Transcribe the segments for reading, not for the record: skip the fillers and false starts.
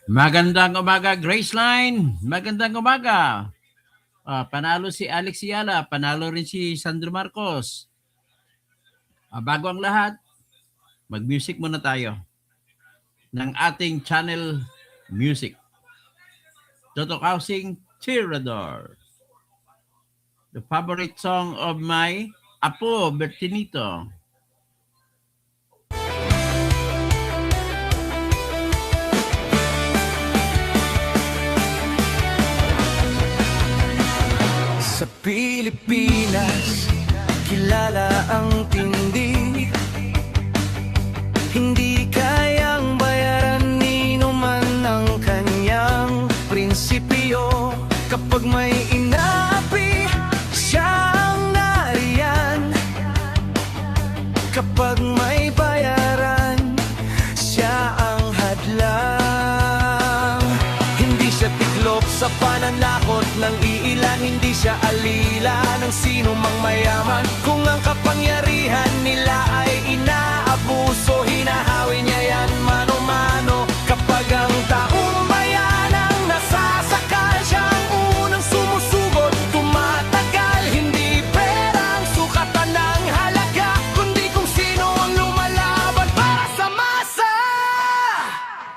Magandang umaga, Graceline. Magandang umaga. Panalo si Alex Yala, panalo rin si Sandro Marcos. Bago ang lahat, mag-music muna tayo ng ating channel music. Toto Housing Tirador. The favorite song of my Apo Bertinito. Sa Pilipinas, kilala ang tindi. Hindi kayang bayaran ni numan ang kanyang prinsipyo. Kapag may inaapi, siya ang nariyan. Kapag may bayaran, siya ang hadlang. Hindi siya tiklop sa pananakot ng iilan. Hindi siya alila ng sino mang mayaman. Kung ang kapangyarihan nila ay inaabuso, hinahawi niya yan mano-mano. Kapag ang taong bayan ang nasasakal, siya ang unang sumusugot, tumatagal. Hindi perang sukatan ng halaga, kundi kung sino ang lumalaban para sa masa.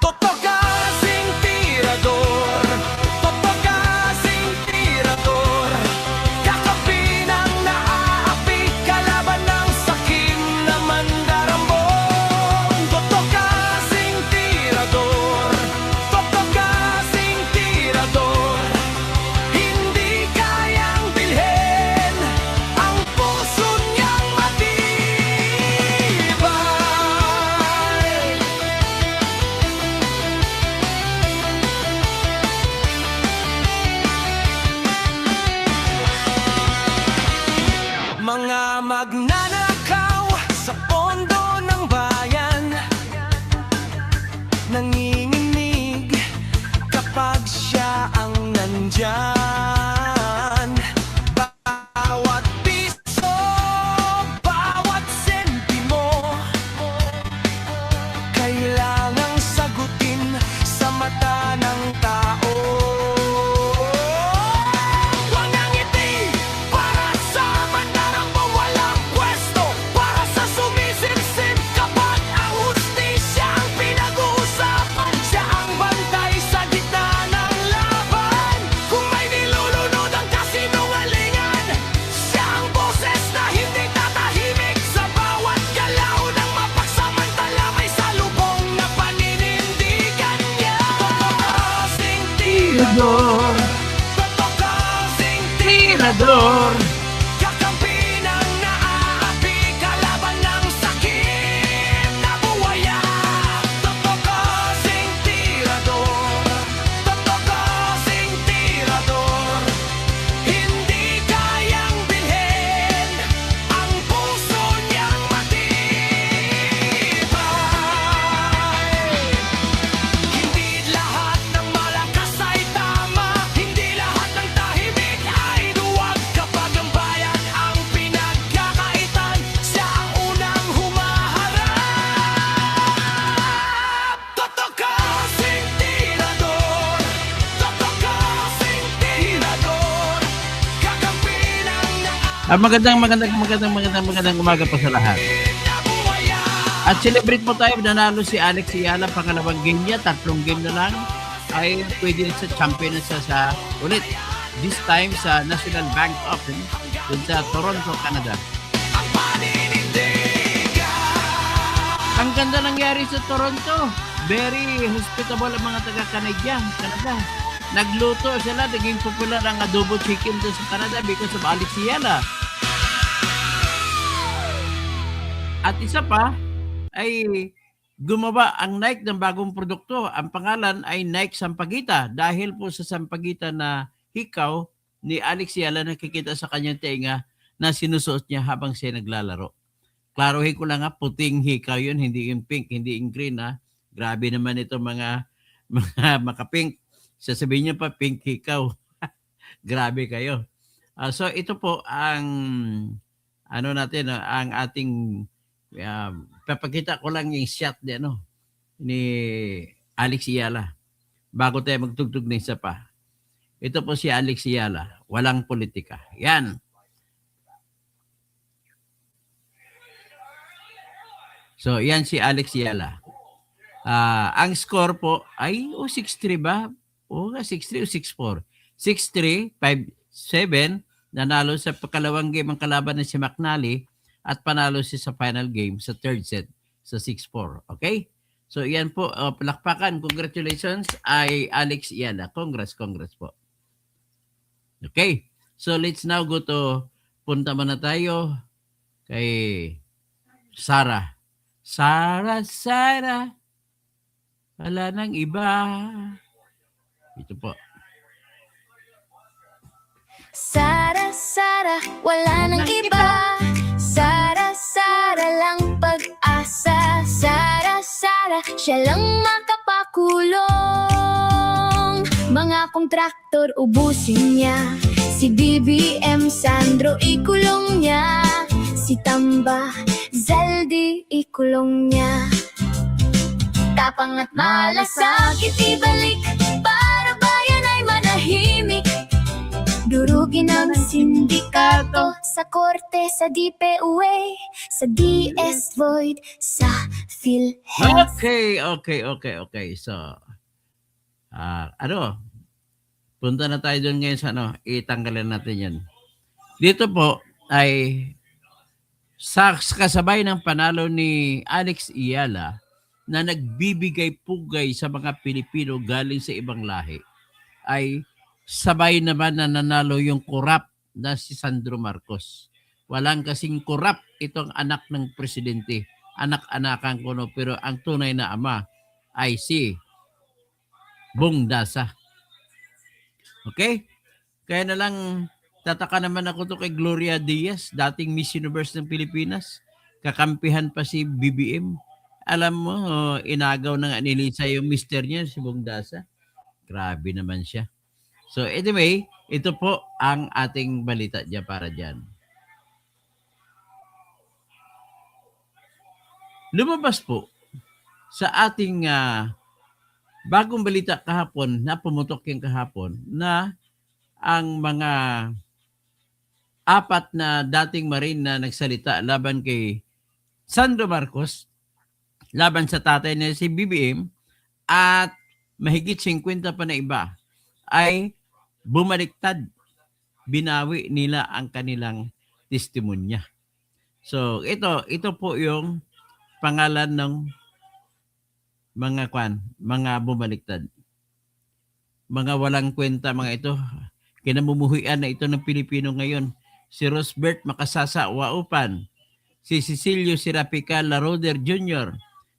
Toto kasing tirador, toto kasing tirador. Kakampi ng naaapi, kalaban ng sakim na mandarambong. Toto kasing tirador, toto kasing tirador. Hindi kayang bilhin ang puso niyang matibay. Mga magnanakaw sa pondo ng bayan, nanginginig kapag siya ang nandyan. Bawat piso, bawat sentimo, kailangang sagutin sa mata ng tao. Walang ngiti para sa mandarambong walang pwesto, para sa sumisipsip kapag ang hustisya ang pinag-uusapan. Siya ang bantay sa gitna ng laban. Kung may nilulunod ang kasinungalingan, siya ang boses na hindi tatahimik. Sa bawat galaw ng mapagsamantala, may salubong na paninindigan niya. Kasing tirador, toto kasing Tirador. kakampi ng naaapi, kalaban ng sakim na buwaya. Toto kasing tirador, toto kasing tirador. Hindi kayang bilhin ang puso niyang matibay. Hindi lahat ng malakas ay tama, hindi lahat ng tahimik ay duwag. Kapag ang bayan ang pinagkakaitan, siya ang unang humaharap. Toto kasing tirador, toto kasing tirador. Kakampi ng Magandang umaga po sa lahat. nabuwaya. At celebrate po tayo, nanalo si Alex Yala, pangalawang game niya, 3 game na lang, ay pwede rin sa champion na sa ulit. This time sa National Bank Open dun sa Toronto, Canada. Ang paninindigan. Ang ganda nangyari sa Toronto. Very hospitable ang mga taga-Canadian, Canada. Nagluto sila, naging popular ang adobo chicken doon sa Canada because of Alex Yala. At isa pa, ay gumawa ang Nike ng bagong produkto. Ang pangalan ay Nike Sampaguita dahil po sa Sampaguita na hikaw ni Alex Yala nakikita sa kanyang tenga na sinusuot niya habang siya naglalaro. Klaruhin ko lang puting hikaw yun, hindi yung pink, hindi yung green ha. Grabe naman ito mga makapink. Sasabihin niya pa pink hikaw. Grabe kayo. So ito po ang ano natin, ang ating papakita ko lang yung shot ni Alex Yala. bago tayo magtugtog ng isa pa. Ito po si Alex Yala, walang politika. Yan. So, yan si Alex Yala. Ang score po ay 6-3 ba? 6-3 o 6-4. 6-3, 5-7, nanalo sa pakalawang game ang kalaban na si McNally at panalo siya sa final game sa third set sa 6-4. Okay? So, yan po. Palakpakan. Congratulations ay Alex Yala. Congrats po. Okay. So, let's now go to, punta muna tayo kay Sarah. Sarah. Wala nang iba. Ito po. Sara, wala nang iba. Sara lang pag-asa. Sara, siya lang makapakulong. Mga kontraktor ubusin niya. Si BBM Sandro ikulong niya. Si Tamba Zaldi ikulong niya. Tapang at malasakit ibalik para bayan ay manahimik. Durugin ang sindikato sa korte, sa DPUA, sa DS Void, sa PhilHealth. Okay. So, punta na tayo doon ngayon sa itanggalin natin yan. Dito po ay sa kasabay ng panalo ni Alex Yala na nagbibigay pugay sa mga Pilipino galing sa ibang lahi, ay sabay naman na nanalo yung korap na si Sandro Marcos. Walang kasing korap itong anak ng presidente. Anak-anakan ko no, pero ang tunay na ama ay si Bong Dasa. Okay? Kaya na lang tataka naman ako to kay Gloria Diaz, dating Miss Universe ng Pilipinas. Kakampihan pa si BBM. Alam mo, inagaw ng Anilisa yung mister niya, si Bong Dasa. Grabe naman siya. So anyway, ito po ang ating balita dyan para dyan. Lumabas po sa ating bagong balita kahapon, na pumutok yung kahapon, na ang mga 4 na dating Marine na nagsalita laban kay Sandro Marcos, laban sa tatay na si BBM, at mahigit 50 pa na iba, ay bumaliktad. Binawi nila ang kanilang testimonya. So, ito po yung pangalan ng mga bumaliktad. Mga walang kwenta mga ito. Kinamumuhian na ito ng Pilipino ngayon. Si Rosbert Makasasa Waupan, si Cecilio Sirapica Laroder Jr.,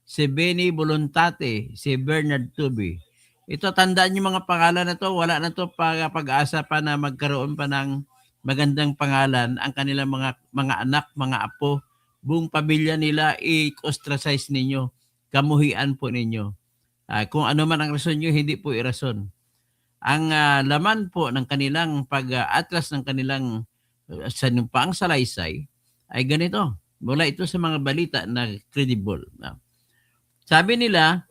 si Benny Volontate, si Bernard Tubi. Ito, tandaan yung mga pangalan na to. Wala na to pag-asa pa na magkaroon pa ng magandang pangalan ang kanilang mga anak, mga apo, buong pamilya nila, i-ostracize ninyo. Kamuhian po ninyo. Kung ano man ang rason nyo, hindi po irason. Ang laman po ng kanilang pag-atlas ng kanilang sanumpaang salaysay ay ganito. Mula ito sa mga balita na credible. Sabi nila,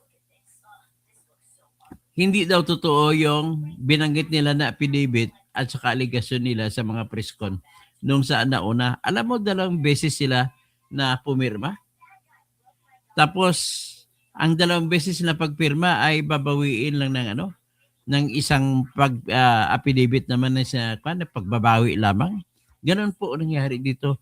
hindi daw totoo yung binanggit nila na affidavit at saka aligasyon nila sa mga preskon nung saan nauna. Alam mo, 2 beses sila na pumirma. Tapos, ang 2 beses na pagpirma ay babawiin lang ng isang affidavit naman na sa pagbabawi lamang. Ganon po nangyari dito.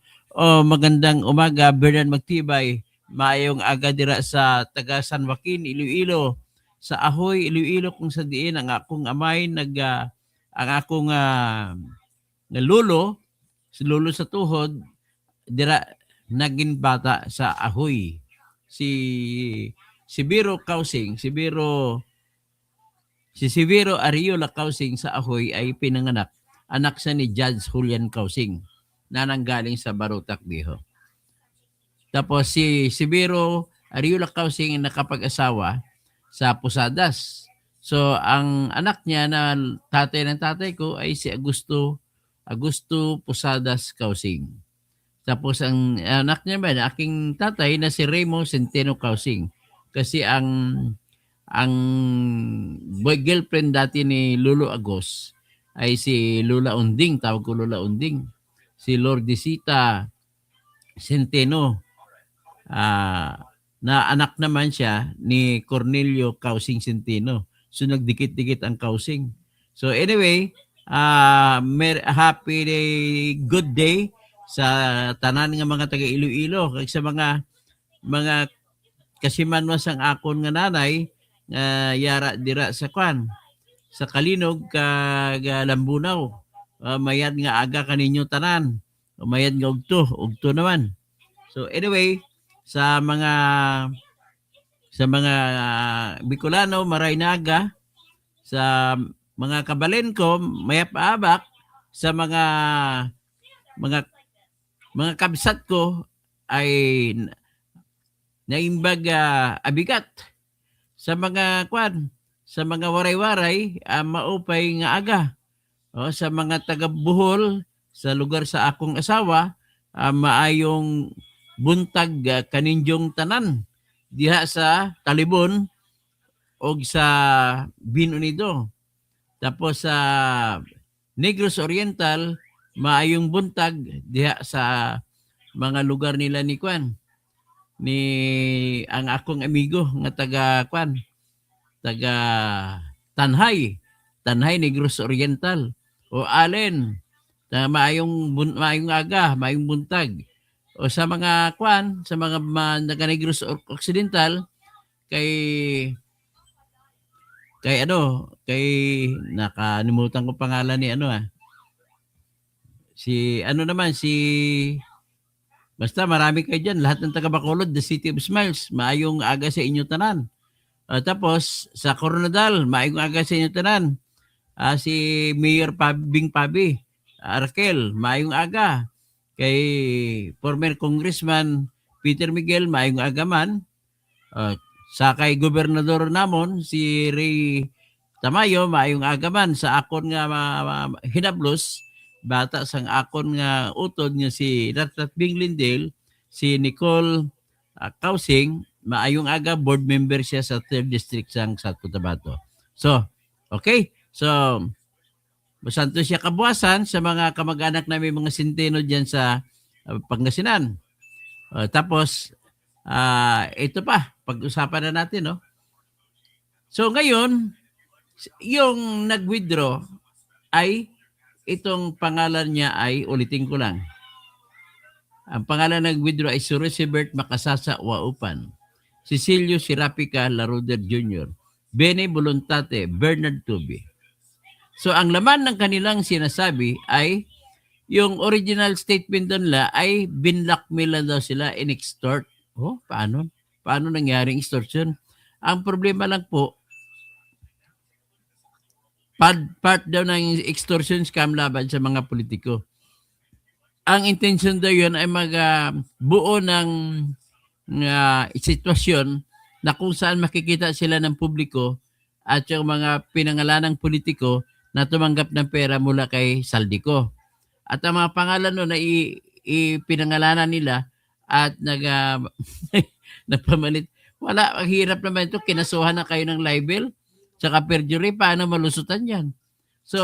Magandang umaga, Bernard Magtibay. Maayong aga dira sa taga San Joaquin, Iloilo. Sa Ahoy, Iloilo, kung sa diin ang akong amay ang akong lolo, si lolo sa tuhod, dira naging bata sa Ahoy. Si Severo Ariola Causing sa Ahoy ay pinanganak. Anak siya ni Judge Julian Causing na nanggaling sa Barotac Viejo. Tapos si Severo Ariola Causing nakapag-asawa sa Posadas. So ang anak niya na tatay ng tatay ko ay si Augusto Posadas Causing. Tapos ang anak niya aking tatay na si Remo Centeno Causing. Kasi ang ang boy girlfriend dati ni Lolo Agos ay si Lula Unding, tawag ko Lula Unding. Si Lordisita Centeno. Na anak naman siya ni Cornelio Causing Centeno. So nagdikit-dikit ang Causing. So anyway, happy day, good day sa tanan nga mga taga Iloilo kag sa mga kasimanwas ang akon nga nanay nga yara dira sa kwan sa Kalinog kag Lambunaw. Mayad nga aga kaninyo tanan. Mayad nga ugto naman. So anyway, sa mga Bicolano, Maraynaga, sa mga kabalenko, mayap-abak, sa mga kabsat ko ay naimbag abigat sa mga waray-waray maupay nga aga. O, sa mga taga Bohol, sa lugar sa akong asawa, maayong buntag kaninjong tanan diha sa Talibon o sa Binunido. Tapos sa Negros Oriental, maayong buntag diha sa mga lugar nila ni Kwan. Ni ang akong amigo nga taga Tanhay Negros Oriental. O Allen, maayong aga, maayong buntag. O sa mga sa mga taga Negros Occidental, kay nakalimutan ko pangalan ni basta marami kayo dyan, lahat ng taga Bacolod, the City of Smiles, maayong aga sa inyo tanan. Tapos sa Coronadal, maayong aga sa inyo tanan. Si Mayor Bing Pabi, Arkel, maayong aga. Kay former Congressman Peter Miguel, maayong aga man. Sa kay Gobernador namon, si Ray Tamayo, maayong aga man. Sa akon nga hinablos, bata sang akon nga utod nga si Ratrat Bing Lindale, si Nicole Causing, maayong aga, board member siya sa 3rd District sang South Cotabato. So, okay. So, masanto siya kabuwasan sa mga kamag-anak namin mga Centeno dyan sa Pangasinan. Tapos, ito pa, pag-usapan na natin, no? So, ngayon, yung nag-withdraw ay, itong pangalan niya ay, ulitin ko lang. Ang pangalan nag-withdraw ay si Roosevelt Makasasa Waupan, Cecilio Sirapica Laruder Jr., Benny Voluntate, Bernard Tubi. So, ang laman ng kanilang sinasabi ay yung original statement nila ay binlockmail daw sila, in-extort. Oh, paano? Paano nangyaring extortion? Ang problema lang po, part daw ng extortion scam laban sa mga politiko. Ang intention daw yun ay magbuo ng sitwasyon na kung saan makikita sila ng publiko at yung mga pinangalanang politiko na tumanggap ng pera mula kay Saldico. At ang mga pangalan nun na ipinangalanan nila at nagpamalit. Wala, ang hirap naman ito. Kinasuhan na kayo ng libel tsaka perjury. Paano malusutan yan? So,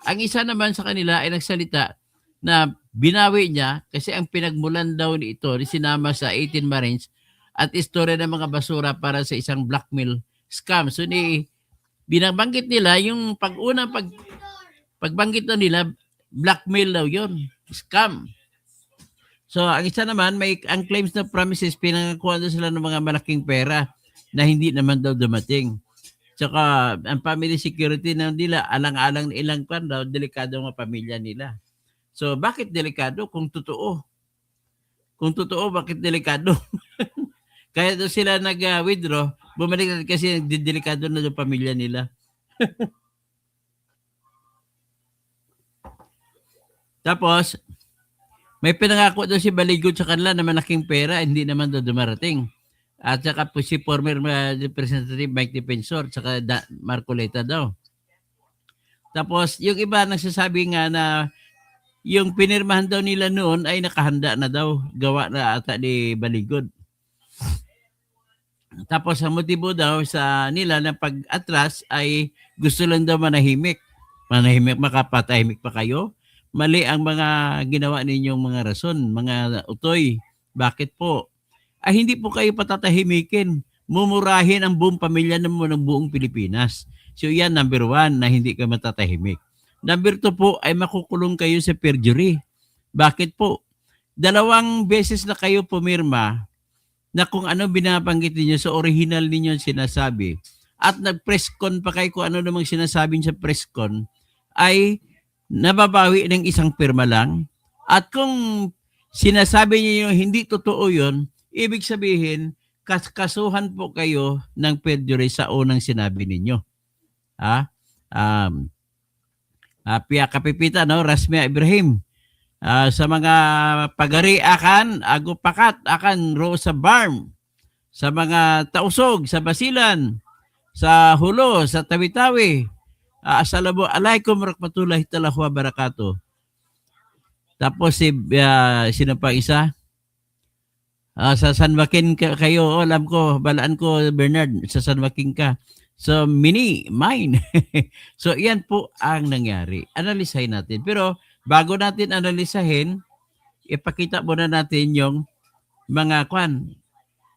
ang isa naman sa kanila ay nagsalita na binawi niya kasi ang pinagmulan daw nito sinama sa 18 Marines at istorya ng mga basura para sa isang blackmail scam. So, binabanggit nila yung pagbanggit nila, blackmail daw yun, scam. So, ang isa naman, ang claims na promises, pinangakuha daw sila ng mga malaking pera na hindi naman daw dumating. Tsaka, ang family security na nila, alang-alang ilang pan daw, delikado ang pamilya nila. So, bakit delikado? Kung totoo, bakit delikado? Kaya daw sila nag-withdraw, bumalik kasi delikado na yung pamilya nila. Tapos, may pinangako daw si Baligod sa kanila na malaking pera, hindi naman daw dumarating. At saka po si former Representative Mike Defensor, saka Marcoleta daw. Tapos, yung iba nagsasabi nga na yung pinirmahan daw nila noon ay nakahanda na daw, gawa na ata ni Baligod. Tapos ang motibo daw sa nila ng pag-atras ay gusto lang daw manahimik. Manahimik, makapatahimik pa kayo. Mali ang mga ginawa ninyong mga rason, mga utoy. Bakit po? Ay hindi po kayo patatahimikin. Mumurahin ang buong pamilya ng buong Pilipinas. So yan, number 1, na hindi kayo matatahimik. Number 2 po ay makukulong kayo sa perjury. Bakit po? 2 beses na kayo pumirma na kung ano binabanggit ninyo sa original ninyo sinasabi at nag-press con pa kayo kung ano namang sinasabing sa press con ay nababawi ng isang pirma lang. At kung sinasabi niyo hindi totoo yon, ibig sabihin kasuhan po kayo ng perjury sa unang sinabi ninyo. Ha? Pia Kapipita, no? Rasmia Ibrahim. Sa mga pagari akan, agupakat akan Rosa Barm, sa mga tausog, sa Basilan, sa Hulo, sa Tawi-Tawi, Assalamu alaikum warahmatullahi ta'ala wa barakatuh. Tapos sino pa isa? Sa San Joaquin kayo, alam ko, balaan ko Bernard, sa San Joaquin ka. So mine. So yan po ang nangyari. Analisahin natin. Pero bago natin analisahin, ipakita muna natin yung mga kwan.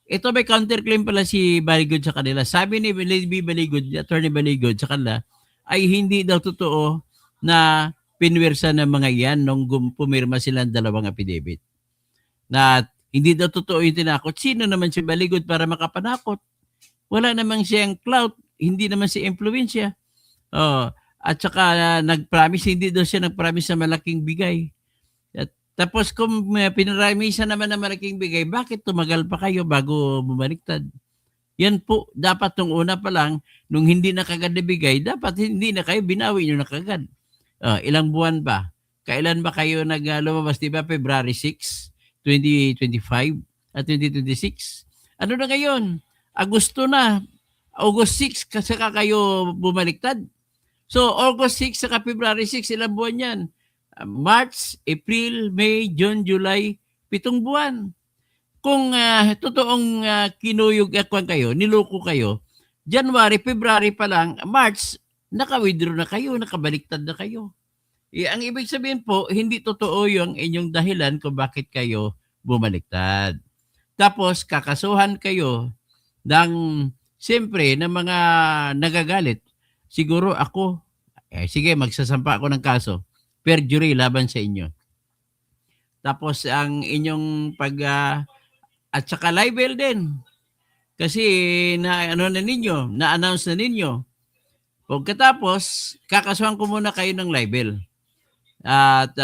Ito may counterclaim pala si Baligod sa kanila. Sabi ni Libby Baligod, Attorney Baligod sa kanila, ay hindi daw totoo na pinwersa ng mga yan nung pumirma silang 2 affidavit. Na hindi daw totoo yung tinakot. Sino naman si Baligod para makapanakot? Wala namang siyang clout. Hindi naman si impluensya. At saka nag-promise, hindi daw siya nag-promise na malaking bigay. Tapos kung pinaramisan naman na malaking bigay, bakit tumagal pa kayo bago bumaliktad? Yan po, dapat nung una pa lang, nung hindi na kagad nabigay, dapat hindi na kayo binawi nyo na kagad. Ilang buwan ba? Kailan ba kayo lumabas, di ba? February 6, 2025 at 2026? Ano na ngayon? Agosto na. August 6 kasi kayo bumaliktad. So, August 6 saka February 6, ilang buwan yan? March, April, May, June, July, 7 buwan. Kung totoong kinuyog kayo, niloko kayo, January, February pa lang, March, naka-withdraw na kayo, nakabaliktad na kayo. Ang ibig sabihin po, hindi totoo yung inyong dahilan kung bakit kayo bumaliktad. Tapos, kakasuhan kayo ng, siyempre, ng mga nagagalit. Siguro ako, sige, magsasampa ako ng kaso. Perjury laban sa inyo. Tapos, ang inyong at saka libel din. Kasi na-announce na ninyo. Pagkatapos, kakasuhan ko muna kayo ng libel. At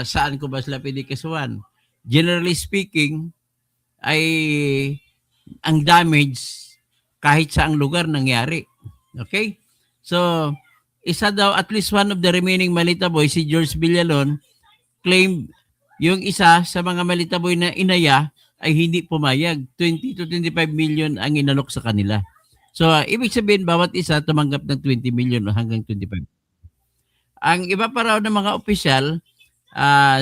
saan ko ba sila pwede kasuhan? Generally speaking, ay ang damage kahit saang lugar nangyari. Okay? So, isa daw, at least one of the remaining Malita Boy, si George Villalon, claimed yung isa sa mga Malita Boy na inaya ay hindi pumayag. 20 to 25 million ang inalok sa kanila. So, ibig sabihin, bawat isa tumanggap ng 20 million hanggang 25. Ang iba pa raw ng mga opisyal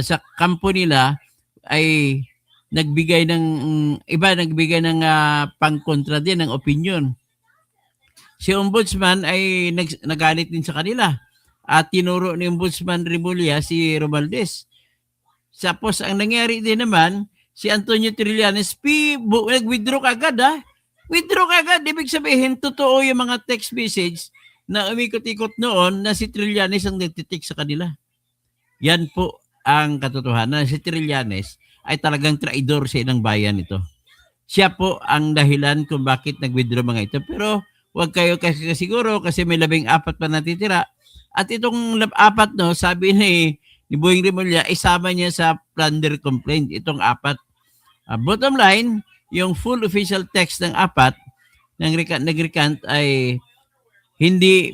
sa kampo nila ay nagbigay ng pangkontra din ng opinion. Si Ombudsman ay nagalit din sa kanila at tinuro ni Ombudsman Remulla si Romualdez. Tapos ang nangyari din naman, si Antonio Trillanes, nag-withdraw kagad Withdraw kagad. Ibig sabihin, totoo yung mga text message na umikot-ikot noon na si Trillanes ang nagtitik sa kanila. Yan po ang katotohanan. Si Trillanes ay talagang traidor sa ilang bayan ito. Siya po ang dahilan kung bakit nag-withdraw mga ito. Pero huwag kayo kasi siguro kasi may 14 pa natitira. At itong 4, no, sabi ni Boying Remulla, isama niya sa plunder complaint itong 4. Bottom line, yung full official text ng 4 nag-recant ay hindi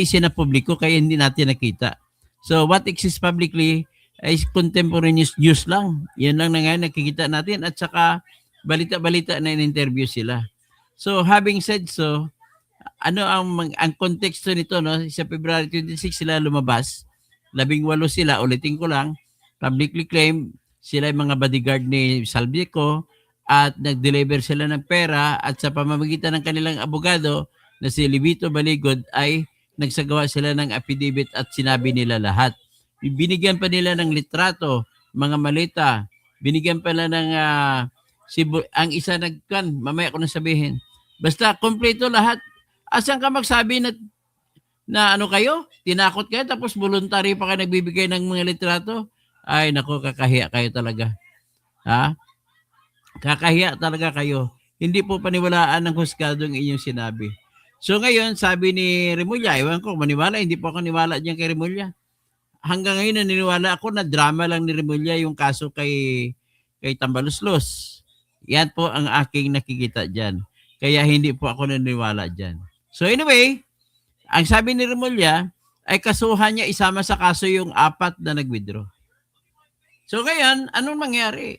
siya na publiko kaya hindi natin nakita. So what exists publicly is contemporaneous news lang. Yan lang na ngayon nakikita natin at saka balita-balita na in-interview sila. So having said so, ano ang konteksto nito, no? Sa February 26 sila lumabas. 18 sila, ulitin ko lang, publicly claim sila yung mga bodyguard ni Saldico at nag-deliver sila ng pera at sa pamamagitan ng kanilang abogado na si Livito Baligod ay nagsagawa sila ng affidavit at sinabi nila lahat. Binigyan pa nila ng litrato, mga malita, binigyan pala ng ang isa nagkan, mamaya ko na sabihin. Basta kompleto lahat. Asan ka magsabi na ano kayo? Tinakot kayo tapos voluntary pa kayo nagbibigay ng mga litrato? Ay nako, kakahiya kayo talaga. Ha? Kakahiya talaga kayo. Hindi po paniwalaan ng husgado ang inyong sinabi. So ngayon, sabi ni Remulla, ewan ko, maniwala, hindi po ako niwala diyan kay Remulla. Hanggang ngayon naniniwala ako na drama lang ni Remulla yung kaso kay Tambaluslos. Yan po ang aking nakikita diyan. Kaya hindi po ako naniniwala diyan. So anyway, ang sabi ni Remulla ay kasuhan niya isama sa kaso yung 4 na nag-withdraw. So ngayon, anong mangyari?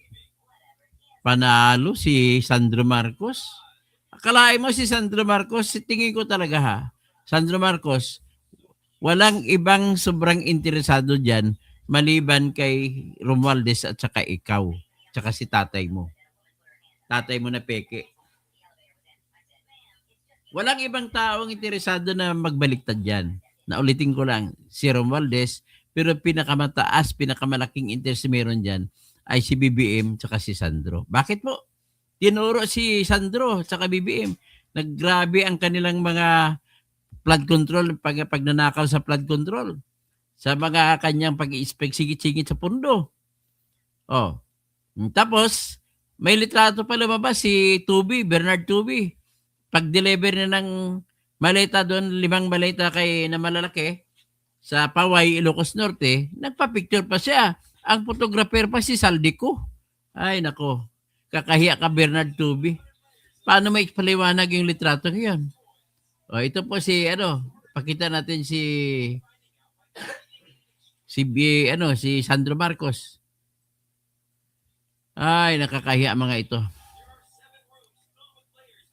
Panalo si Sandro Marcos. Akalain mo si Sandro Marcos, tingin ko talaga ha, Sandro Marcos, walang ibang sobrang interesado dyan maliban kay Romualdez at saka ikaw, saka si tatay mo. Tatay mo na peke. Walang ibang taong interesado na magbaliktad dyan. Naulitin ko lang, si Romualdez, pero pinakamataas, pinakamalaking interest meron dyan ay si BBM saka si Sandro. Bakit po? Tinuro si Sandro saka BBM. Naggrabe ang kanilang mga flood control, pagnanakaw sa flood control. Sa mga kanyang pag-i-inspect, sigit-sigit sa pundo. Oh. Tapos, may litrato pa lumabas si Bernard Tubi. Pag-deliver na ng maleta doon, 5 maleta na malalaki, sa Paway, Ilocos Norte, nagpa-picture pa siya. Ang photographer pa si Saldico. Ay, nako. Kakahiya ka, Bernard Tubi. Paano may paliwanag yung litrato ngayon? O, ito po pakita natin si Sandro Marcos. Ay, nakakahiya mga ito.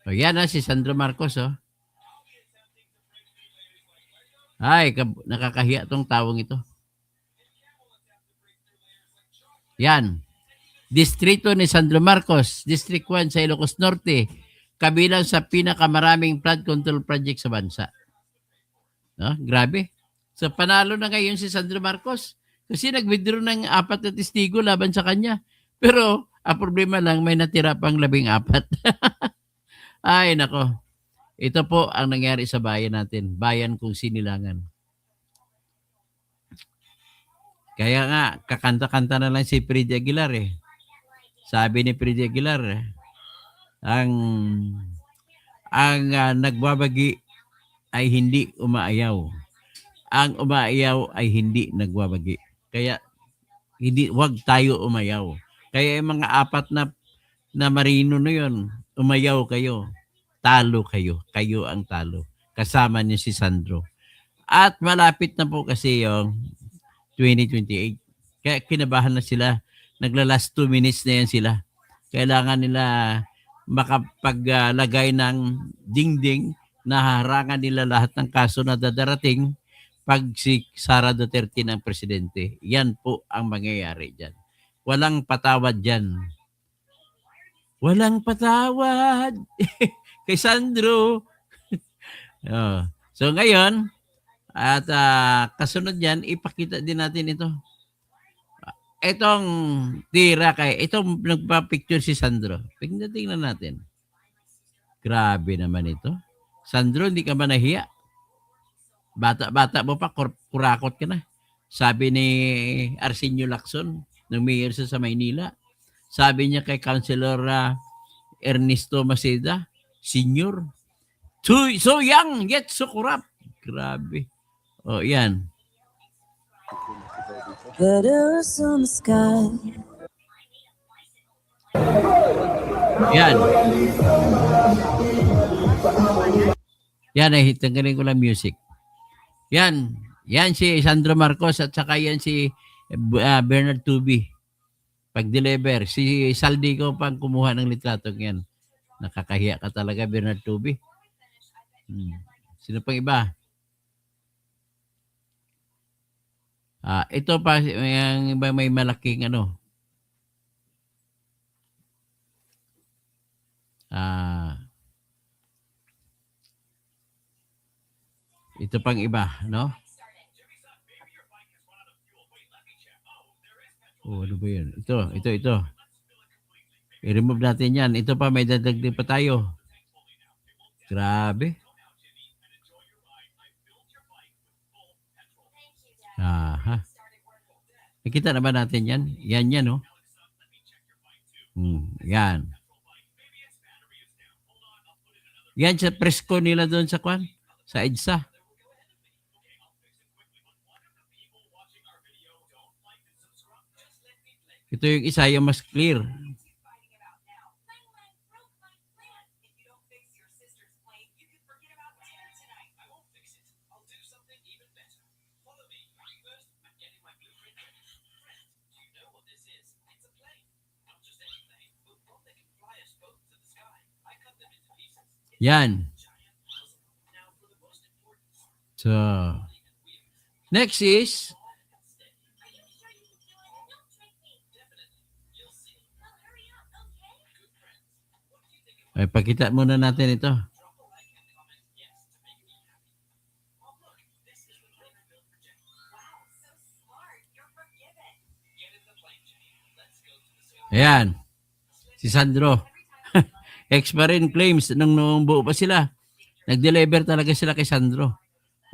O, yan si Sandro Marcos, oh. Ay, nakakahiya tong tawong ito. Yan. Distrito ni Sandro Marcos, District 1 sa Ilocos Norte, kabilang sa pinakamaraming flood control project sa bansa. No? Grabe. So panalo na ngayon si Sandro Marcos kasi nag-withdraw ng 4 na testigo laban sa kanya. Pero ang problema lang, may natira pang 14. Ay, nako. Ito po ang nangyari sa bayan natin. Bayan kong sinilangan. Kaya nga, kakanta-kanta na lang si Freddy Aguilar eh. Sabi ni Freddy Aguilar, ang nagbabagi ay hindi umaayaw. Ang umaayaw ay hindi nagbabagi. Kaya wag tayo umayaw. Kaya yung mga 4 na marino na yun, umayaw kayo. Talo kayo. Kayo ang talo. Kasama niyo si Sandro. At malapit na po kasi yung 2028. Kaya kinabahan na sila. Nagla-last 2 minutes na yan sila. Kailangan nila makapaglagay ng dingding na harangan nila lahat ng kaso na dadarating pag si Sara Duterte ng presidente. Yan po ang mangyayari dyan. Walang patawad dyan. Walang patawad kay Sandro. So ngayon, at kasunod yan, ipakita din natin ito. Itong tira itong nagpa-picture si Sandro. Tingnan natin. Grabe naman ito. Sandro, hindi ka ba nahiya? Bata-bata mo pa, kurakot ka na. Sabi ni Arsenio Lacson, ng mayor sa Maynila, sabi niya kay Councilor Ernesto Maceda, Senior, so young, yet so corrupt. Grabe. O, yan. Letters on the sky. Yan. Yan, tanggalin ko lang music. Yan. Yan si Sandro Marcos at saka yan si Bernard Tubi. Pag-deliver. Si Saldico pang kumuha ng litrato yan. Nakakahiya ka talaga, Bernard Tubi. Sino pang iba? Ito pa, yung iba may malaking Ito pang iba, no? Oh, ano ba yun? Ito. I-remove natin yan. Ito pa, may dadagdag pa tayo. Grabe. Aha. Nakita na ba natin yan? Yan, no? Yan. Yan sa presko nila doon sa kwan. Sa EDSA. Ito yung isa, yung mas clear. Yan. So, next is ay pakita muna natin ito. Ayan. Si Sandro. Ex-Marine claims nung buo pa sila. Nag-deliver talaga sila kay Sandro.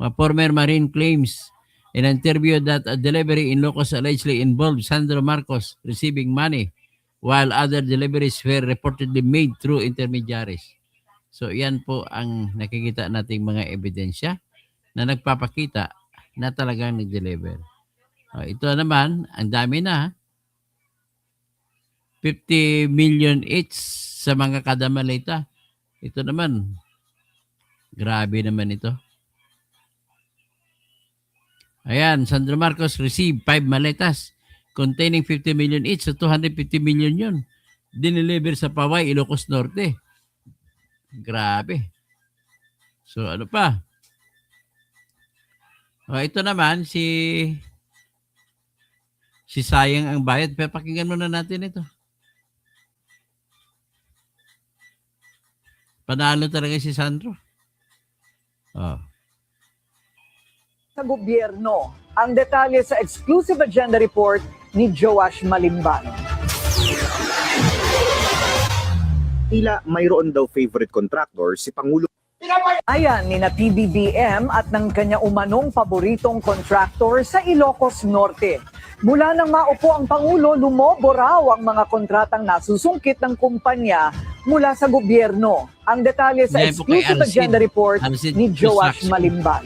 Mga former Marine claims in an interview that a delivery in Ilocos allegedly involved Sandro Marcos receiving money while other deliveries were reportedly made through intermediaries. So yan po ang nakikita nating mga ebidensya na nagpapakita na talagang nag-deliver. Ito naman, ang dami na. 50 million each sa mga kada maleta. Ito naman, grabe naman ito. Ayan, Sandro Marcos received 5 maletas containing 50 million each. So 250 million yun. Dineliver sa Paway, Ilocos Norte. Grabe. So ano pa? Ito naman, si Sayang ang bayad. Pero pakinggan muna natin ito. Panalo talaga si Sandro. Sa gobyerno, ang detalye sa exclusive agenda report ni Joash Malimban. Tila mayroon daw favorite contractor si Pangulo. Ayan ni na PBBM at ng kanya umanong paboritong contractor sa Ilocos Norte. Mula nang maupo ang Pangulo, lumobo raw ang mga kontratang nasusungkit ng kumpanya mula sa gobyerno. Ang detalye sa exclusive agenda report ni Joash Malimban.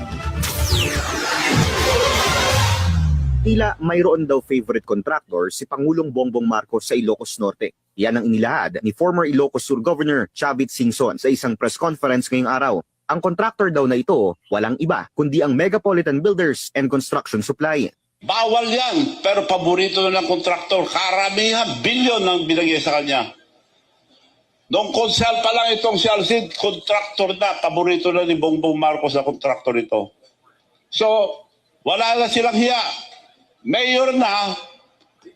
Tila mayroon daw favorite contractor si Pangulong Bongbong Marcos sa Ilocos Norte. Yan ang inilahad ni former Ilocos Sur Governor Chavit Singson sa isang press conference ngayong araw. Ang contractor daw na ito, walang iba kundi ang Megapolitan Builders and Construction Supply. Bawal yan, pero paborito na ng kontraktor. Karamihan, bilyon ang binigay sa kanya. Noong konsel pa lang itong si Alcid, kontraktor na, paborito na ni Bongbong Marcos na kontraktor ito. So, wala na silang hiya. Mayor na,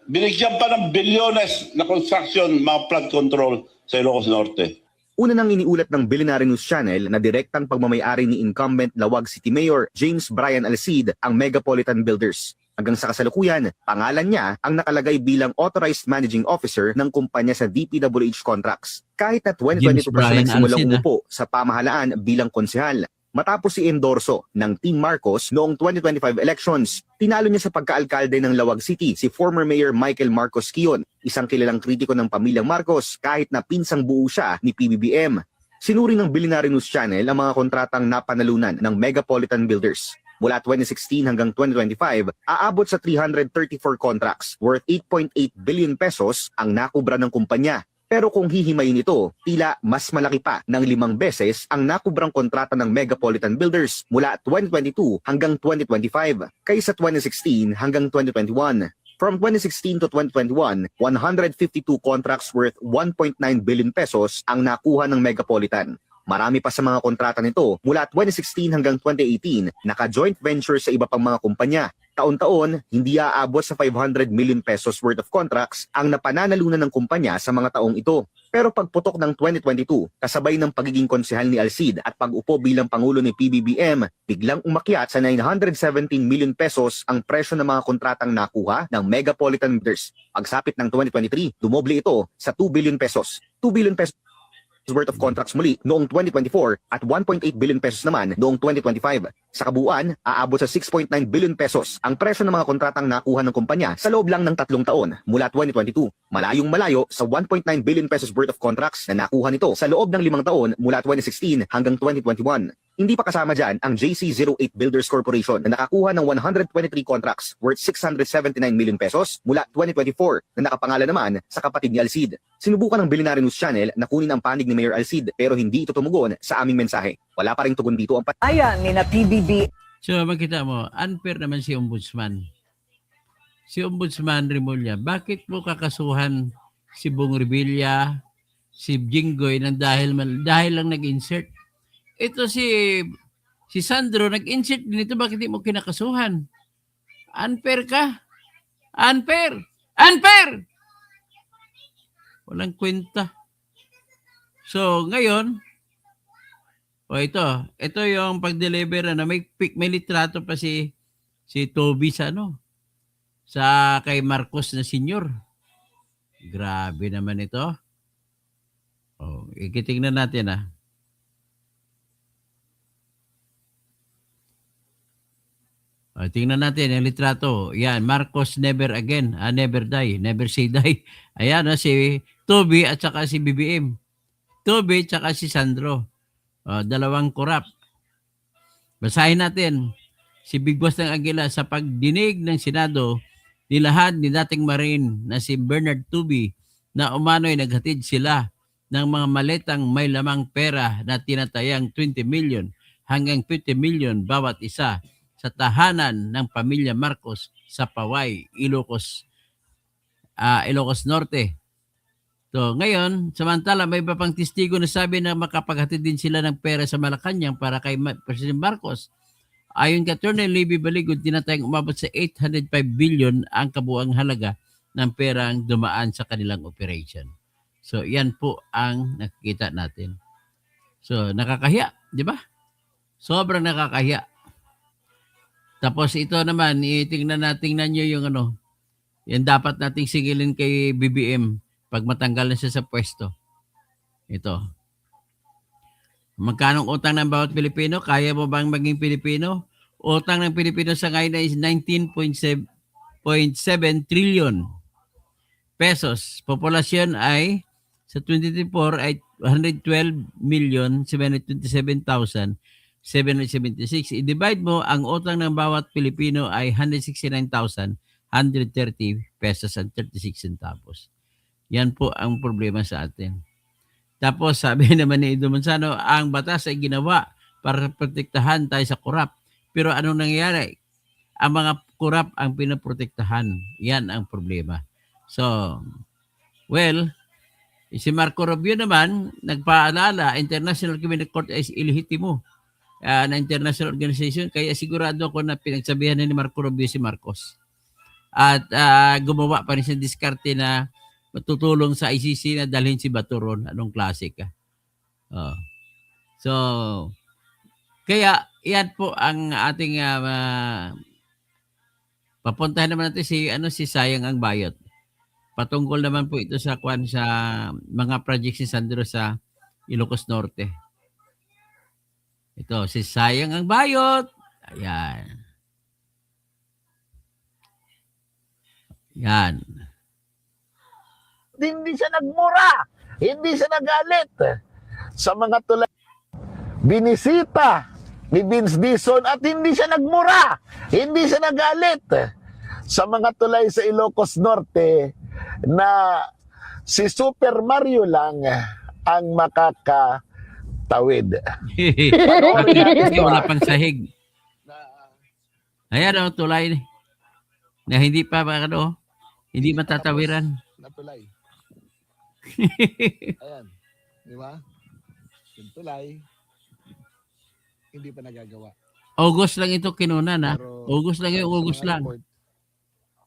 binigyan pa ng bilyones na construction, mga flood control sa Ilocos Norte. Una nang iniulat ng Billionaire News Channel na direktang pagmamayari ni incumbent Lawag City Mayor James Brian Alcid ang Megapolitan Builders. Hanggang sa kasalukuyan, pangalan niya ang nakalagay bilang Authorized Managing Officer ng kumpanya sa DPWH Contracts. Kahit na 2022 pa siya nagsimulang umupo sa pamahalaan bilang konsehal. Matapos si endorso ng Team Marcos noong 2025 elections, tinalo niya sa pagkaalkalde ng Lawag City si former Mayor Michael Marcos Kion, isang kilalang kritiko ng pamilyang Marcos kahit na pinsang buo siya ni PBBM. Sinuri ng Billionaire News Channel ang mga kontratang napanalunan ng Megapolitan Builders. Mula 2016 hanggang 2025, aabot sa 334 contracts worth 8.8 billion pesos ang nakubra ng kumpanya. Pero kung hihimayin ito, tila mas malaki pa ng 5 beses ang nakubrang kontrata ng Megapolitan Builders mula 2022 hanggang 2025 kaysa 2016 hanggang 2021. From 2016 to 2021, 152 contracts worth 1.9 billion pesos ang nakuha ng Megapolitan. Marami pa sa mga kontrata nito mula 2016 hanggang 2018, naka-joint venture sa iba pang mga kumpanya. Taon-taon, hindi aabot sa 500 million pesos worth of contracts ang napananalunan ng kumpanya sa mga taong ito. Pero pagputok ng 2022, kasabay ng pagiging konsehal ni Alcid at pag-upo bilang Pangulo ni PBBM, biglang umakyat sa 917 million pesos ang presyo ng mga kontratang nakuha ng Megapolitan Builders. Pagsapit ng 2023, dumoble ito sa 2 billion pesos. 2 billion pesos worth of contracts muli noong 2024 at 1.8 billion pesos naman noong 2025. Sa kabuuan, aabot sa 6.9 billion pesos ang presyo ng mga kontratang nakuha ng kumpanya sa loob lang ng 3 taon mula 2022. Malayong malayo sa 1.9 billion pesos worth of contracts na nakuha nito sa loob ng 5 taon mula 2016 hanggang 2021. Hindi pa kasama dyan ang JC08 Builders Corporation na nakakuha ng 123 contracts worth 679 million pesos mula 2024 na nakapangalan naman sa kapatid ni Alcid. Sinubukan ng Billionaire News Channel na kunin ang panig ni Mayor Alcid pero hindi ito tumugon sa aming mensahe. Wala pa ring tugon dito ang Ayan ni na PBB So makita mo, unfair naman si Ombudsman. Si Ombudsman Remulla, bakit mo kakasuhan si Bong Revilla, si Jinggoy nang dahil lang nag-insert? Ito si Sandro nag-insert din ito, bakit di mo kinakasuhan? Unfair ka? Unfair! Unfair! Walang kwenta. So ngayon, ito yung pag-deliver na may litrato pa si Toby sa sa kay Marcos na senior. Grabe naman ito. Ikitingnan natin . Tingnan natin yung litrato. Yan, Marcos never again. Never die. Never say die. Ayan, si Toby at saka si BBM. Toby at saka si Sandro. Dalawang korap. Basahin natin. Si Big Boss ng Aguila, sa pagdinig ng Senado, nilahad ni dating Marine na si Bernard Tubi na umano'y naghatid sila ng mga maletang may lamang pera na tinatayang 20 million hanggang 50 million bawat isa sa tahanan ng pamilya Marcos sa Paway, Ilocos Norte. So, ngayon, samantala may iba pang testigo na sabi na makapaghatid din sila ng pera sa Malacanang para kay President Marcos. Ayon kay Attorney Libby Baligod, tinatayang umabot sa 805 billion ang kabuang halaga ng perang dumaan sa kanilang operation. So, yan po ang nakikita natin. So, nakakahiya, di ba? Sobrang nakakahiya. Tapos ito naman, tingnan nyo yung yan dapat nating sigilin kay BBM pag matanggal na siya sa pwesto. Ito. Magkanong utang ng bawat Pilipino? Kaya mo bang maging Pilipino? Utang ng Pilipino sa ngayon is 19.7 trillion pesos. Populasyon ay sa 2024 ay 112,727,776. I-divide mo, ang utang ng bawat Pilipino ay 169,130 pesos and 36 centavos. Yan po ang problema sa atin. Tapos sabi naman ni Edo Manzano, ang batas ay ginawa para protektahan tayo sa korap. Pero anong nangyayari? Ang mga korap ang pinoprotektahan. Yan ang problema. So, well, si Marco Rubio naman, nagpaalala, International Criminal Court is ilehitimo na international organization. Kaya sigurado ako na pinagsabihan ni Marco Rubio si Marcos. At gumawa pa rin siya diskarte na matutulong sa ICC na dalhin si Baturon. Anong klase ka? So, kaya yan po ang ating papuntahan naman natin si Sayang ang Bayot. Patungkol naman po ito sa mga projects ni Sandro sa Ilocos Norte. Ito, si Sayang ang Bayot. Ayan. Yan. Hindi siya nagmura, hindi siya nagalit sa mga tulay. Binisita ni Vince Dizon at hindi siya nagmura, hindi siya nagalit sa mga tulay sa Ilocos Norte na si Super Mario lang ang makakatawid. Kasi wala pang sahig. Ayan ang tulay na hindi pa hindi matatawiran. Na tulay. Ayan, di ba? tulay, hindi pa nagagawa. August lang ito kinunan ha. Pero August lang yung sa August mga lang. report,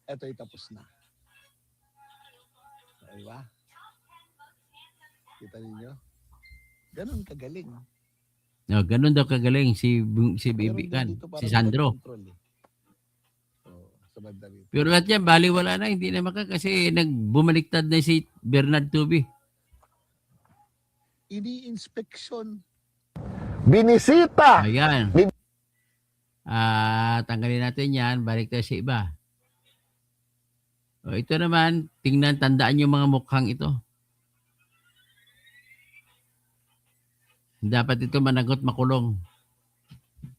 ito'y tapos na. Diba? Kita ninyo? Ganun kagaling. No, ganun daw kagaling si Meron Bibi din Kan, dito para si Sandro. control, eh. Sa banda rito. Pero lahat yan, bali wala na, hindi na kasi bumaliktad na si Bernard Tubi. Ini-inspection. Binisita. Ayan. Tanggalin natin yan, balik tayo sa iba. O, ito naman, tandaan yung mga mukhang ito. Dapat ito managot makulong.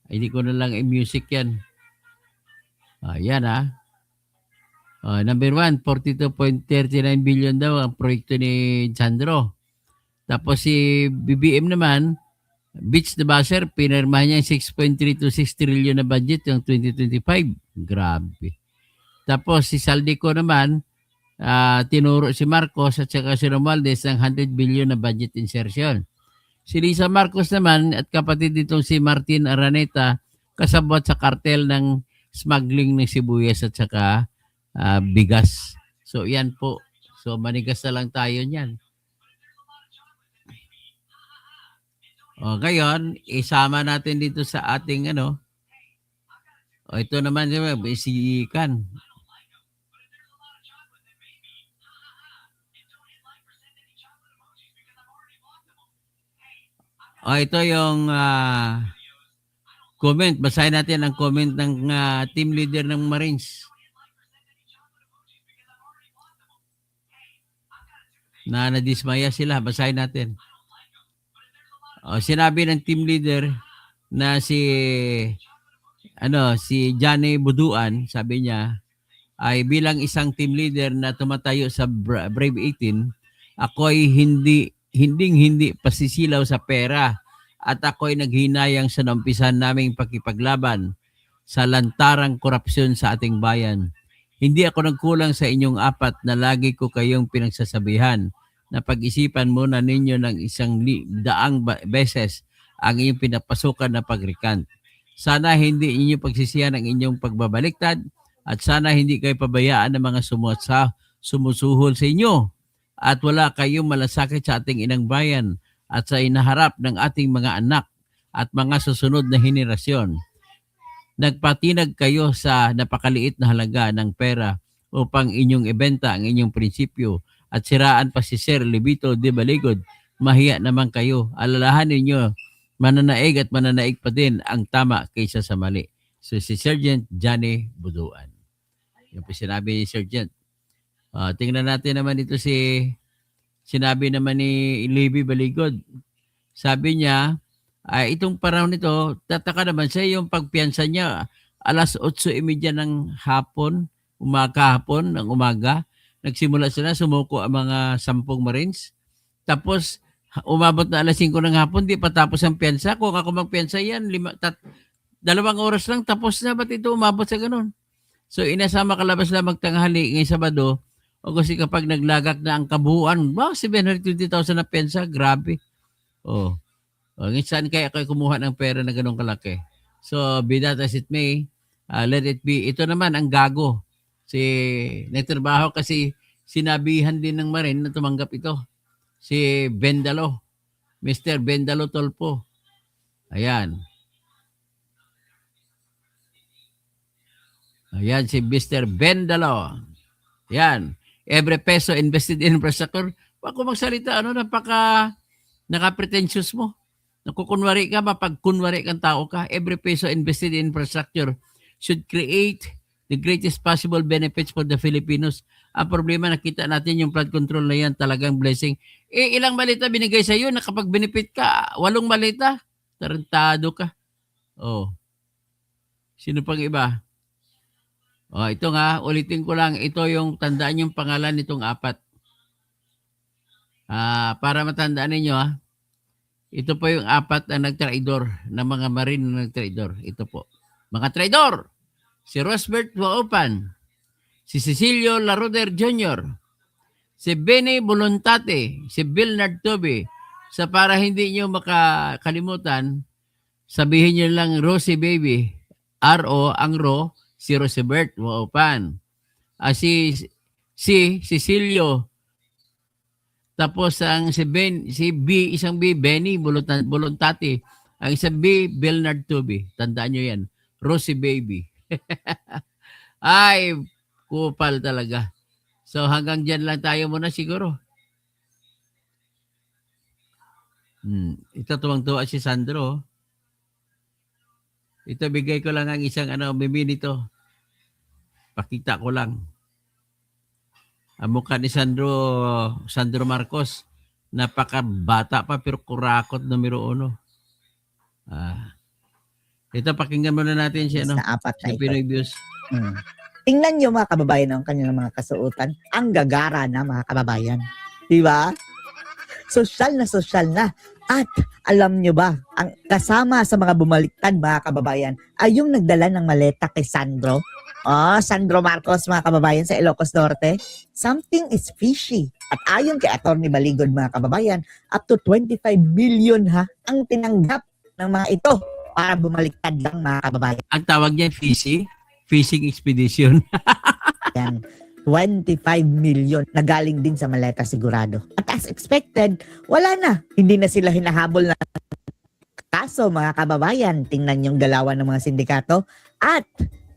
Ay, hindi ko na lang i-music yan. Ayan number 1, 42.39 billion daw ang proyekto ni Sandro. Tapos si BBM naman, Beach the Buzzer, pinirmahan niya yung 6.326 trillion na budget yung 2025. Grabe. Tapos si Saldico naman, tinuro si Marcos at saka si Romualdez ng 100 billion na budget insertion. Si Lisa Marcos naman at kapatid nitong si Martin Araneta kasabot sa kartel ng smuggling ng sibuyas at saka bigas. So yan po. So manigas na lang tayo niyan. O ngayon, isama natin dito sa ating ito naman si Kan. Ito yung comment. Basahin natin ang comment ng team leader ng Marines. Nadismaya sila. Basahin natin. Sinabi ng team leader na si Johnny Buduan, sabi niya, ay bilang isang team leader na tumatayo sa Brave 18, ako ay hindi pasisilaw sa pera at ako ay naghinayang sa naumpisan naming pakipaglaban sa lantarang korupsyon sa ating bayan. Hindi ako nagkulang sa inyong apat na lagi ko kayong pinagsasabihan na pag-isipan muna ninyo ng 100 beses ang inyong pinapasukan na pag-recant. Sana hindi inyo pagsisihan ang inyong pagbabaliktad at sana hindi kayo pabayaan ng mga sumusuhol sa inyo at wala kayong malasakit sa ating inang bayan at sa inaharap ng ating mga anak at mga susunod na henerasyon. Nagpatinag kayo sa napakaliit na halaga ng pera upang inyong ibenta ang inyong prinsipyo at siraan pa si Sir Libito de Baligod. Mahiya naman kayo. Alalahan ninyo, mananaig at mananaig pa din ang tama kaysa sa mali. So si Sergeant Johnny Buduan. Yung po sinabi ni Sergeant. Tingnan natin naman dito sinabi naman ni Libby Baligod. Sabi niya, itong panahon nito, tataka naman siya yung pagpiyansa niya alas 8:30 ng hapon, ng umaga. Nagsimula sila, sumuko ang mga 10 Marines. Tapos, umabot na alas 5 ng hapon, di pa tapos ang piyansa. Kung ako magpiyansa yan, 2 oras lang, tapos na. Ba't ito umabot sa ganun? So, inasama kalabas lang magtanghali ngayong Sabado. O kasi kapag naglagak na ang kabuuan, 720,000 na piyansa, grabe. Ngayon saan kaya kayo kumuha ng pera na ganun kalaki? So, be that as it may, let it be. Ito naman ang gago. Nagtrabaho kasi sinabihan din ng Marine na tumanggap ito. Si Bendalo. Mr. Bendalo Tolpo. Ayan. Ayan si Mr. Bendalo. Ayan. Every peso invested in infrastructure. Ako magsalita, naka-pretentious mo. Nakukunwari ka, mapagkunwari kang tao ka. Every peso invested in infrastructure should create the greatest possible benefits for the Filipinos. Ang problema, nakita natin yung flood control na yan, talagang blessing. Ilang malita binigay sa iyo, nakapag-benefit ka, 8 malita, tarantado ka. Sino pang iba? Ito nga, ulitin ko lang, ito yung tandaan yung pangalan nitong 4. Para matandaan ninyo, ito po yung 4 na nagtraidor, na mga Marine na nagtraidor. Ito po. Mga traidor! Si Rosbert Waupan, si Cecilio Laruder Jr., si Benny Voluntate, si Bernard Tobe, Sa para hindi nyo makakalimutan, sabihin nyo lang Rosie Baby. R-O, ang Ro, si Rosebert, Waupan. Si Cecilio. Tapos si B, isang B, Benny Bolontati. Ang isang B, Bernard Tubi. Tandaan nyo yan. Rosie Baby. Ay, kupal talaga. So hanggang dyan lang tayo muna siguro. Ito tuwang-tuwa si Sandro. Ito bigay ko lang ang isang minito. Pakita ko lang. Ang mukha ni Sandro Marcos. Napakabata pa pero kurakot numero 1. Ito pakinggan muna natin siya Sa apat na sa ito. Pinoy Views. Tingnan nyo mga kababayan ang kanilang mga kasuotan. Ang gagara na mga kababayan. Diba? Sosyal na. At alam nyo ba, ang kasama sa mga bumaliktad mga kababayan ay yung nagdala ng maleta kay Sandro. Sandro Marcos mga kababayan sa Ilocos Norte. Something is fishy. At ayon kay Atty. Baligod mga kababayan, up to 25 million ang tinanggap ng mga ito para bumaliktad lang mga kababayan. Ang tawag niya fishing expedition. Yan. 25 million na galing din sa maleta sigurado. At as expected, wala na. Hindi na sila hinahabol na kaso mga kababayan. Tingnan yung galawan ng mga sindikato at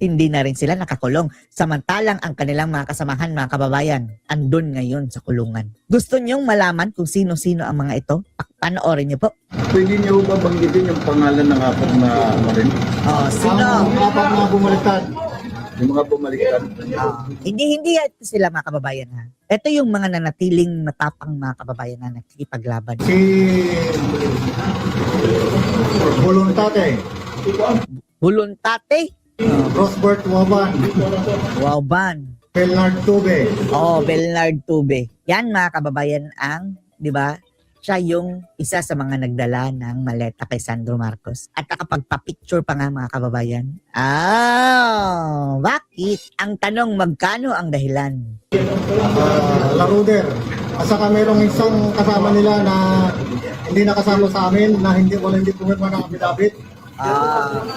hindi na rin sila nakakulong. Samantalang ang kanilang mga kasamahan mga kababayan andun ngayon sa kulungan. Gusto nyong malaman kung sino-sino ang mga ito? Panoorin niyo po. Pwede niyo ba banggitin yung pangalan ng apat na marin? Sino? Ang apat na bumaliktad. Yung mga bumaliktad. Hindi ito sila mga kababayan ha. Ito yung mga nanatiling matapang mga kababayan na nakikipaglaban. Si Voluntate. Rosbert Wauban. Bernard Tube. Bernard Tube. Yan mga kababayan ang, di ba? Siya yung isa sa mga nagdala ng maleta kay Sandro Marcos. At nakapagpa-picture pa nga mga kababayan. Bakit? Ang tanong, magkano ang dahilan? Laruder. At saka merong isang kasama nila na hindi nakasama sa amin, na hindi pumirma ng affidavit.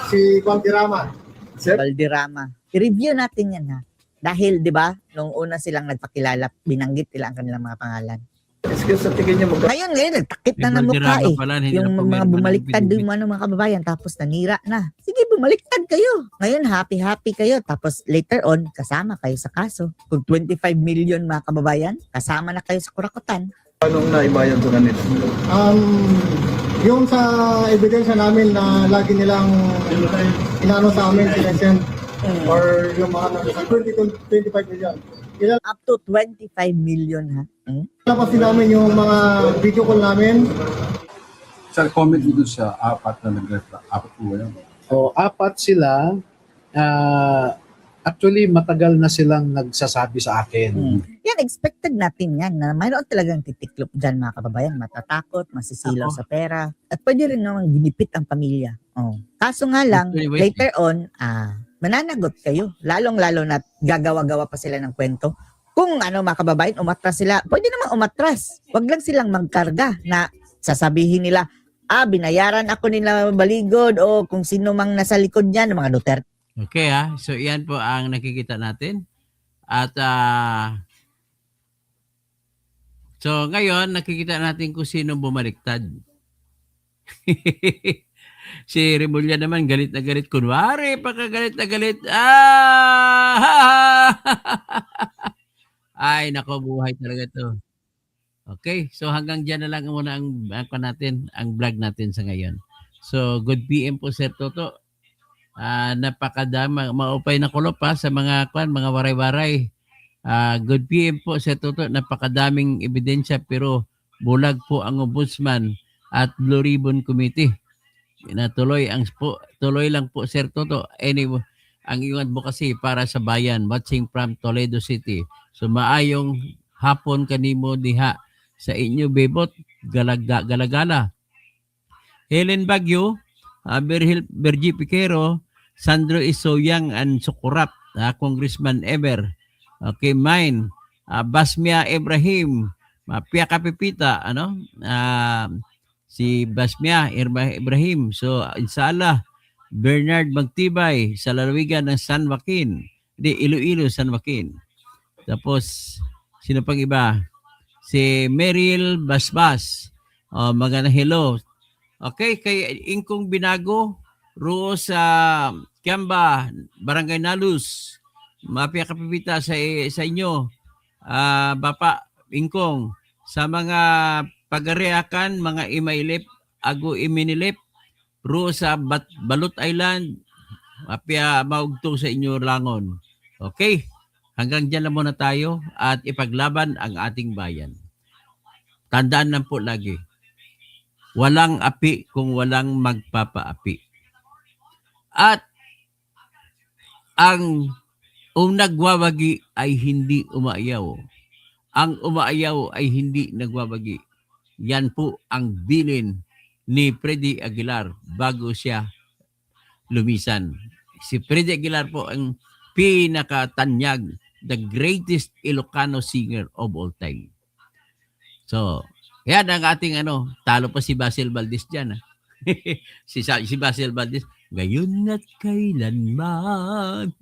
Si Valderrama. Valderrama. I-review natin yan ha. Dahil, di ba, nung una silang nagpakilala, binanggit nila ang kanilang mga pangalan. Excuse, sa tingin niyo Ngayon, nagtakip na ng mukha eh. Yung mga bumaliktad yung mga kababayan, tapos nanira na. Sige, bumaliktad kayo. Ngayon, happy kayo. Tapos later on, kasama kayo sa kaso. Kung 25 million mga kababayan, kasama na kayo sa kurakutan. Anong naibayan to kanila? Yung sa ebidensya namin na lagi nilang inano sa amin, sinesend, or yung mga nasa 25 million. Up to 25 million ha. Tapos din namin yung mga video call namin. Sir, comment mo dun sa apat na nag-reflect. Apat po ba yan? Apat sila. Actually, matagal na silang nagsasabi sa akin. Yan, expected natin yan na mayroon talagang titiklop dyan mga kababayan. Matatakot, masisilaw sa pera. At pwede rin naman ginipit ang pamilya. Kaso nga lang, later on, mananagot kayo. Lalong-lalo na gagawa-gawa pa sila ng kwento. Kung mga kababayan, umatras sila, pwede naman umatras. Wag lang silang magkarga na sasabihin nila, binayaran ako nila Baligod o kung sino mang nasa likod niyan, mga Duterte. Okay so yan po ang nakikita natin. At so ngayon, nakikita natin kung sino bumaliktad. Si Remulla naman galit na galit. Kunwari, pagkagalit na galit. Ay, nako, buhay talaga to. Okay, so hanggang dyan na lang muna ang vlog natin sa ngayon. So, good PM po Sir Toto. Napakadama, maupay na kulop sa mga waray-waray. Good PM po Sir Toto. Napakadaming ebidensya pero bulag po ang Ombudsman at Blue Ribbon Committee. Tuloy lang po Sir Toto. Anyway, ang iyong advocacy para sa bayan, watching from Toledo City. So maayong hapon kanimo diha sa inyo bebot galagala. Helen Bagyo, Bergie Piquero, Sandro Isoyang and Sukurap, Congressman Ever. Okay, mine. Basmia Ibrahim, Mapia Kapipita, si Basmia Ibrahim. So, insala, Bernard Magtibay sa lalawigan ng San Joaquin. Iloilo, San Joaquin. Tapos, sino pang iba? Si Meryl Basbas. Magandang hello. Okay, kay Ingkong Binago, Ruo sa Kiamba, Barangay Nalus. Mapia Kapipita sa inyo. Bapa Ingkong, sa mga pagareakan, mga imailip, ago iminilip, Ruo sa Balut Island, mapia maugtong sa inyo langon. Okay, hanggang dyan lang muna tayo at ipaglaban ang ating bayan. Tandaan lang po lagi, walang api kung walang magpapaapi. At ang nagwawagi ay hindi umaayaw. Ang umaayaw ay hindi nagwawagi. Yan po ang bilin ni Freddy Aguilar bago siya lumisan. Si Freddy Aguilar po ang pinakatanyag, the greatest Ilocano singer of all time. So, yan ang ating talo pa si Basil Valdez dyan. si Basil Valdez, ngayon at kailanman,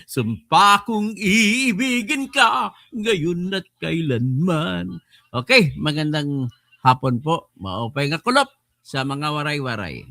sumpa kong iibigin ka, ngayon at kailanman. Okay, magandang hapon po. Maupay nga kulop sa mga waray-waray.